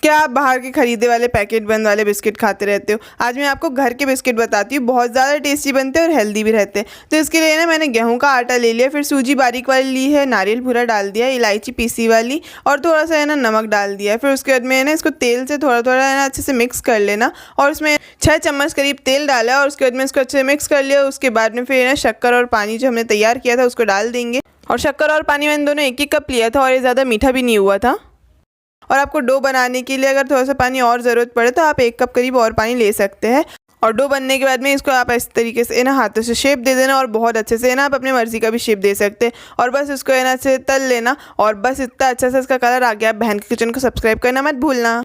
क्या आप बाहर के खरीदे वाले पैकेट बंद वाले बिस्किट खाते रहते हो? आज मैं आपको घर के बिस्किट बताती हूँ। बहुत ज़्यादा टेस्टी बनते हैं और हेल्दी भी रहते हैं। तो इसके लिए ना मैंने गेहूं का आटा ले लिया, फिर सूजी बारीक वाली ली है, नारियल भूरा डाल दिया, इलायची पीसी वाली और थोड़ा सा है ना नमक डाल दिया। फिर उसके बाद में ना इसको तेल से थोड़ा थोड़ा है ना अच्छे से मिक्स कर लेना और उसमें 6 चम्मच करीब तेल डाला और उसके बाद में इसको अच्छे से मिक्स कर लिया। उसके बाद में फिर ना शक्कर और पानी जो हमने तैयार किया था उसको डाल देंगे। और शक्कर और पानी मैंने दोनों एक कप लिया था और ये ज़्यादा मीठा भी नहीं हुआ था। और आपको डो बनाने के लिए अगर थोड़ा सा पानी और ज़रूरत पड़े तो आप 1 कप करीब और पानी ले सकते हैं। और डो बनने के बाद में इसको आप इस तरीके से ना हाथों से शेप दे देना और बहुत अच्छे से ना आप अपनी मर्ज़ी का भी शेप दे सकते हैं। और बस इसको है ना अच्छे से तल लेना और बस इतना अच्छा से इसका कलर आ गया। बहन के किचन को सब्सक्राइब करना मत भूलना।